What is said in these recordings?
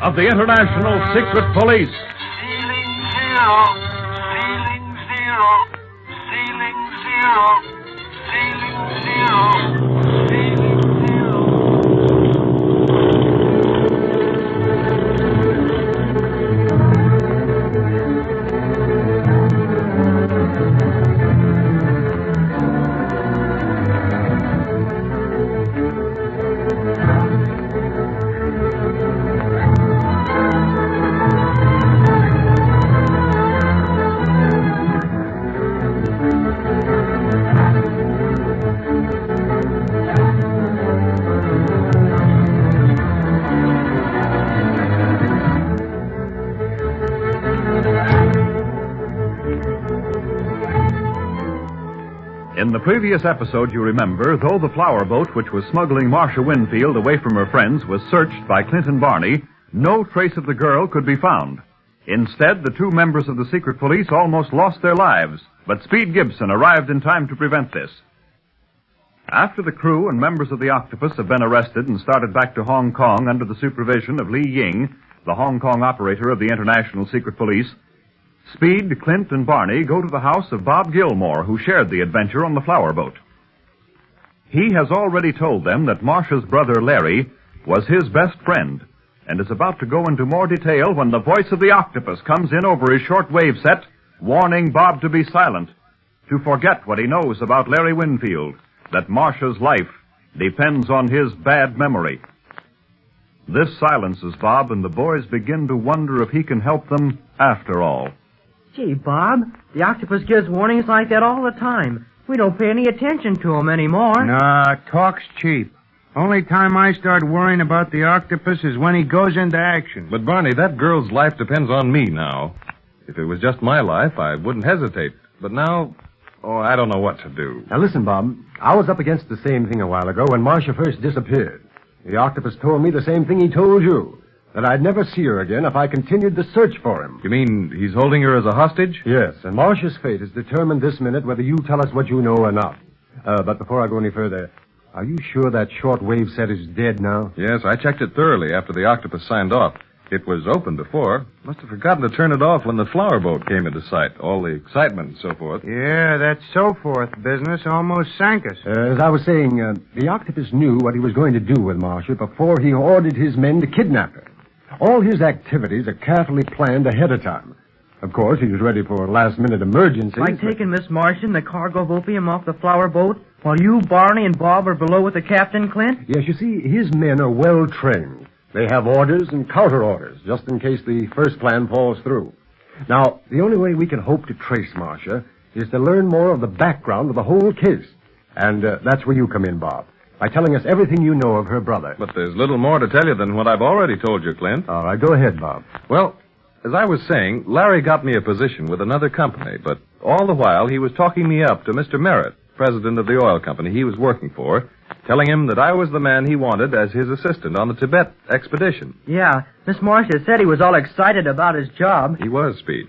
of the International Secret Police. Ceiling zero, ceiling zero, ceiling zero, ceiling zero, ceiling zero. In the previous episode, you remember, though the flower boat which was smuggling Marcia Winfield away from her friends was searched by Clint and Barney, no trace of the girl could be found. Instead, the two members of the secret police almost lost their lives, but Speed Gibson arrived in time to prevent this. After the crew and members of the Octopus have been arrested and started back to Hong Kong under the supervision of Li Ying, the Hong Kong operator of the International Secret Police, Speed, Clint, and Barney go to the house of Bob Gilmore, who shared the adventure on the flower boat. He has already told them that Marcia's brother Larry was his best friend, and is about to go into more detail when the voice of the Octopus comes in over his shortwave set, warning Bob to be silent, to forget what he knows about Larry Winfield, that Marcia's life depends on his bad memory. This silences Bob, and the boys begin to wonder if he can help them after all. Gee, Bob, the Octopus gives warnings like that all the time. We don't pay any attention to him anymore. Nah, talk's cheap. Only time I start worrying about the Octopus is when he goes into action. But, Barney, that girl's life depends on me now. If it was just my life, I wouldn't hesitate. But now, I don't know what to do. Now, listen, Bob. I was up against the same thing a while ago when Marcia first disappeared. The Octopus told me the same thing he told you, that I'd never see her again if I continued the search for him. You mean he's holding her as a hostage? Yes, and Marcia's fate is determined this minute whether you tell us what you know or not. But before I go any further, are you sure that shortwave set is dead now? Yes, I checked it thoroughly after the Octopus signed off. It was open before. Must have forgotten to turn it off when the flower boat came into sight. All the excitement and so forth. Yeah, that so forth business almost sank us. As I was saying, the Octopus knew what he was going to do with Marcia before he ordered his men to kidnap her. All his activities are carefully planned ahead of time. Of course, he was ready for last-minute emergencies. Like taking Miss Marcia and the cargo of opium off the flower boat while you, Barney, and Bob are below with the captain, Clint? Yes, you see, his men are well-trained. They have orders and counter-orders, just in case the first plan falls through. Now, the only way we can hope to trace Marcia is to learn more of the background of the whole case. And that's where you come in, Bob, by telling us everything you know of her brother. But there's little more to tell you than what I've already told you, Clint. All right, go ahead, Bob. Well, as I was saying, Larry got me a position with another company, but all the while he was talking me up to Mr. Merritt, president of the oil company he was working for, telling him that I was the man he wanted as his assistant on the Tibet expedition. Yeah, Miss Marcia said he was all excited about his job. He was, Speed.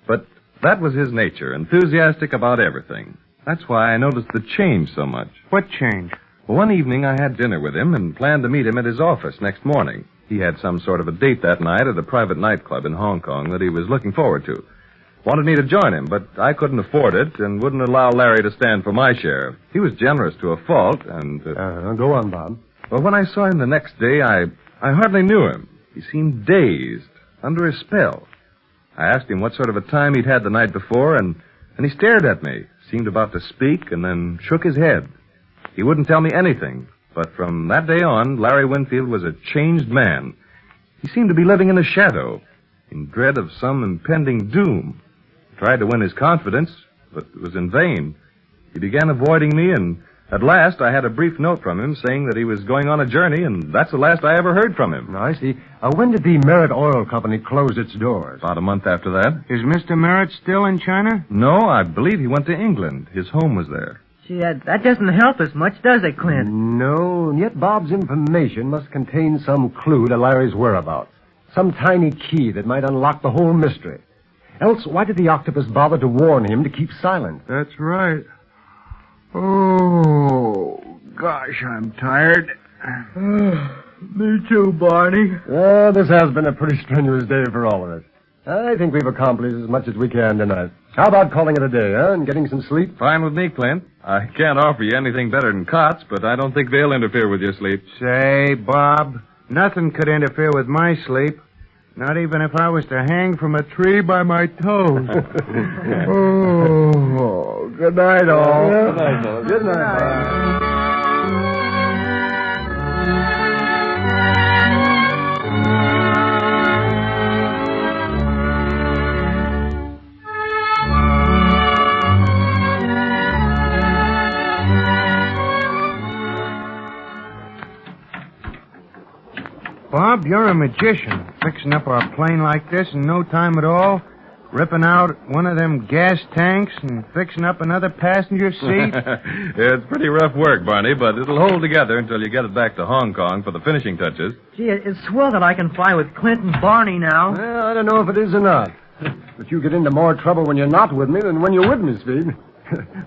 But that was his nature, enthusiastic about everything. That's why I noticed the change so much. What change? Well, one evening I had dinner with him and planned to meet him at his office next morning. He had some sort of a date that night at a private nightclub in Hong Kong that he was looking forward to. Wanted me to join him, but I couldn't afford it and wouldn't allow Larry to stand for my share. He was generous to a fault, and... Go on, Bob. Well, when I saw him the next day, I hardly knew him. He seemed dazed, under a spell. I asked him what sort of a time he'd had the night before, and he stared at me, seemed about to speak, and then shook his head. He wouldn't tell me anything, but from that day on, Larry Winfield was a changed man. He seemed to be living in a shadow, in dread of some impending doom. Tried to win his confidence, but it was in vain. He began avoiding me, and at last I had a brief note from him saying that he was going on a journey, and that's the last I ever heard from him. I see. When did the Merritt Oil Company close its doors? About a month after that. Is Mr. Merritt still in China? No, I believe he went to England. His home was there. Gee, that doesn't help us much, does it, Clint? No, and yet Bob's information must contain some clue to Larry's whereabouts. Some tiny key that might unlock the whole mystery. Else, why did the Octopus bother to warn him to keep silent? That's right. Oh, gosh, I'm tired. Me too, Barney. This has been a pretty strenuous day for all of us. I think we've accomplished as much as we can tonight. How about calling it a day, and getting some sleep? Fine with me, Clint. I can't offer you anything better than cots, but I don't think they'll interfere with your sleep. Say, Bob, nothing could interfere with my sleep. Not even if I was to hang from a tree by my toes. Oh, good night, all. Good night, fellas. Good night. Bob, you're a magician. Fixing up our plane like this in no time at all. Ripping out one of them gas tanks and fixing up another passenger seat. It's pretty rough work, Barney, but it'll hold together until you get it back to Hong Kong for the finishing touches. Gee, it's swell that I can fly with Clint and Barney now. Well, I don't know if it is or not. But you get into more trouble when you're not with me than when you're with me, Speed.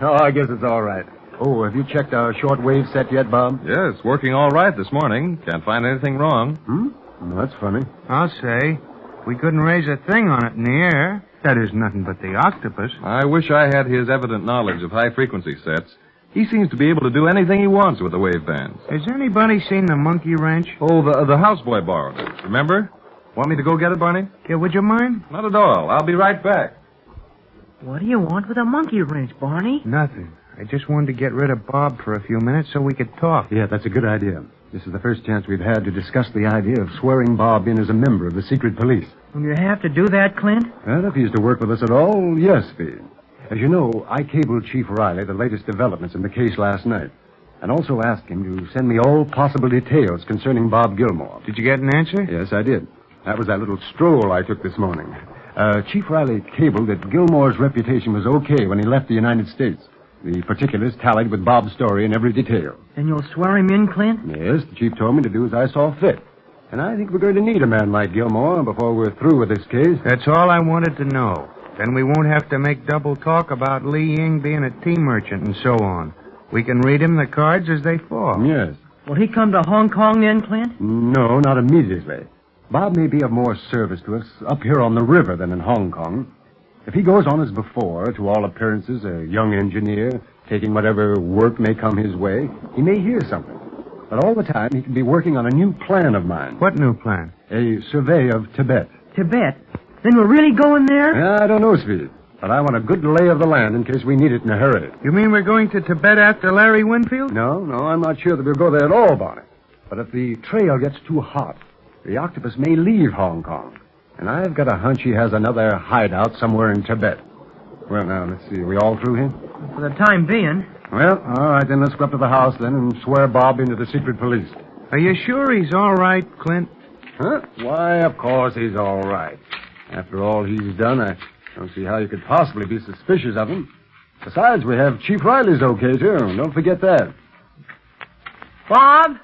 Oh, I guess it's all right. Oh, have you checked our shortwave set yet, Bob? Yeah, it's working all right this morning. Can't find anything wrong. Well, that's funny. I'll say. We couldn't raise a thing on it in the air. That is nothing but the Octopus. I wish I had his evident knowledge of high-frequency sets. He seems to be able to do anything he wants with the wave bands. Has anybody seen the monkey wrench? Oh, the houseboy borrowed it. Remember? Want me to go get it, Barney? Yeah, would you mind? Not at all. I'll be right back. What do you want with a monkey wrench, Barney? Nothing. I just wanted to get rid of Bob for a few minutes so we could talk. Yeah, that's a good idea. This is the first chance we've had to discuss the idea of swearing Bob in as a member of the secret police. Will you have to do that, Clint? Well, if he's to work with us at all, yes, Speed. As you know, I cabled Chief Riley the latest developments in the case last night, and also asked him to send me all possible details concerning Bob Gilmore. Did you get an answer? Yes, I did. That was that little stroll I took this morning. Chief Riley cabled that Gilmore's reputation was okay when he left the United States. The particulars tallied with Bob's story in every detail. And you'll swear him in, Clint? Yes, the chief told me to do as I saw fit. And I think we're going to need a man like Gilmore before we're through with this case. That's all I wanted to know. Then we won't have to make double talk about Li Ying being a tea merchant and so on. We can read him the cards as they fall. Yes. Will he come to Hong Kong then, Clint? No, not immediately. Bob may be of more service to us up here on the river than in Hong Kong. If he goes on as before, to all appearances, a young engineer, taking whatever work may come his way, he may hear something. But all the time, he can be working on a new plan of mine. What new plan? A survey of Tibet. Tibet? Then we're really going there? I don't know, Speed. But I want a good lay of the land in case we need it in a hurry. You mean we're going to Tibet after Larry Winfield? No, I'm not sure that we'll go there at all, Barney. But if the trail gets too hot, the Octopus may leave Hong Kong. And I've got a hunch he has another hideout somewhere in Tibet. Well, now, let's see. Are we all through here? For the time being. Well, all right, then let's go up to the house, then, and swear Bob into the secret police. Are you sure he's all right, Clint? Huh? Why, of course he's all right. After all he's done, I don't see how you could possibly be suspicious of him. Besides, we have Chief Riley's okay, too. Don't forget that. Bob?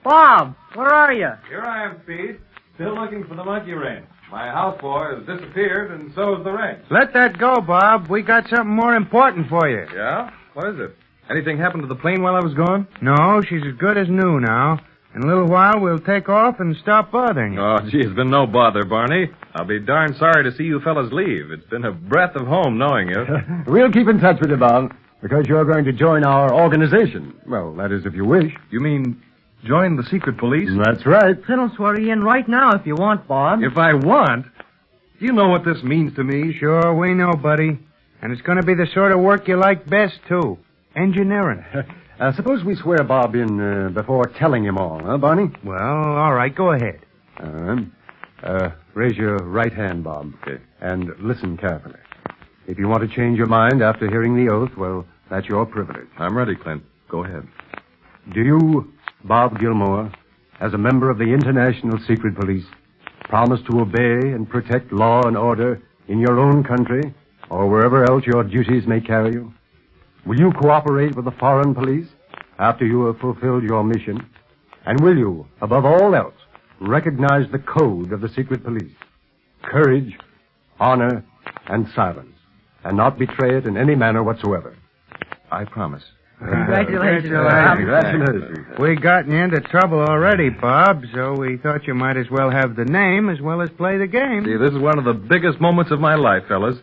Bob, where are you? Here I am, Speed. Still looking for the monkey wrench. My houseboy has disappeared, and so has the wrench. Let that go, Bob. We got something more important for you. Yeah? What is it? Anything happened to the plane while I was gone? No, she's as good as new now. In a little while, we'll take off and stop bothering you. Oh, gee, it's been no bother, Barney. I'll be darn sorry to see you fellas leave. It's been a breath of home knowing you. We'll keep in touch with you, Bob, because you're going to join our organization. Well, that is if you wish. You mean join the secret police? That's right. Clint'll swear you in right now if you want, Bob. If I want? Do you know what this means to me? Sure, we know, buddy. And it's going to be the sort of work you like best, too. Engineering. Suppose we swear Bob in before telling him all, huh, Barney? Well, all right, go ahead. Raise your right hand, Bob. Okay. And listen carefully. If you want to change your mind after hearing the oath, well, that's your privilege. I'm ready, Clint. Go ahead. Do you, Bob Gilmore, as a member of the International Secret Police, promise to obey and protect law and order in your own country or wherever else your duties may carry you? Will you cooperate with the foreign police after you have fulfilled your mission? And will you, above all else, recognize the code of the secret police? Courage, honor, and silence, and not betray it in any manner whatsoever. I promise. Congratulations. Congratulations. We gotten you into trouble already, Bob, so we thought you might as well have the name as well as play the game. See, this is one of the biggest moments of my life, fellas.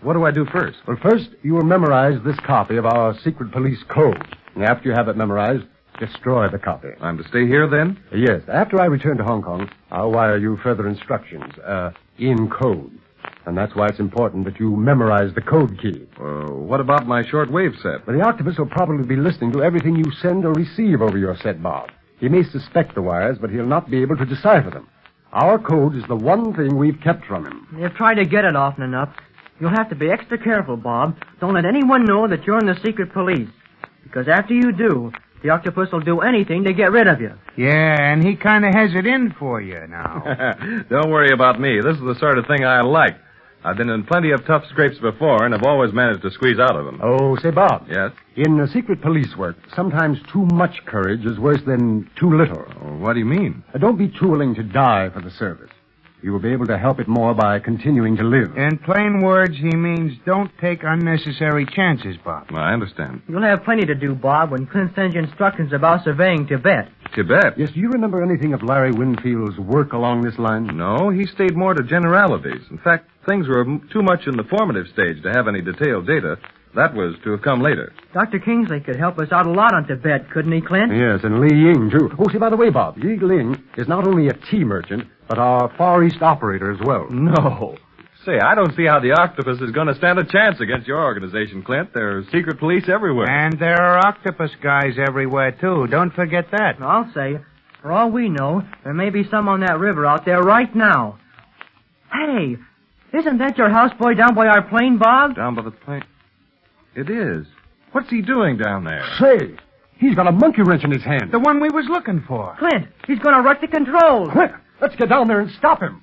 What do I do first? Well, first, you will memorize this copy of our secret police code. And after you have it memorized, destroy the copy. I'm to stay here, then? Yes. After I return to Hong Kong, I'll wire you further instructions, in code. And that's why it's important that you memorize the code key. What about my shortwave set? Well, the Octopus will probably be listening to everything you send or receive over your set, Bob. He may suspect the wires, but he'll not be able to decipher them. Our code is the one thing we've kept from him. You've tried to get it often enough. You'll have to be extra careful, Bob. Don't let anyone know that you're in the secret police. Because after you do, the Octopus will do anything to get rid of you. Yeah, and he kind of has it in for you now. Don't worry about me. This is the sort of thing I like. I've been in plenty of tough scrapes before, and have always managed to squeeze out of them. Oh, say, Bob. Yes? In secret police work, sometimes too much courage is worse than too little. What do you mean? Don't be too willing to die for the service. You will be able to help it more by continuing to live. In plain words, he means don't take unnecessary chances, Bob. I understand. You'll have plenty to do, Bob, when Clint sends you instructions about surveying Tibet. Tibet? Yes, do you remember anything of Larry Winfield's work along this line? No, he stayed more to generalities. In fact, things were too much in the formative stage to have any detailed data. That was to have come later. Dr. Kingsley could help us out a lot on Tibet, couldn't he, Clint? Yes, and Li Ying, too. Oh, see, by the way, Bob, Yi Ling is not only a tea merchant, but our Far East operator as well. No. Say, I don't see how the Octopus is going to stand a chance against your organization, Clint. There are secret police everywhere. And there are octopus guys everywhere, too. Don't forget that. I'll say, for all we know, there may be some on that river out there right now. Hey, isn't that your houseboy down by our plane, Bob? Down by the plane? It is. What's he doing down there? Say, he's got a monkey wrench in his hand. The one we was looking for. Clint, he's going to wreck the controls. Quick, let's get down there and stop him.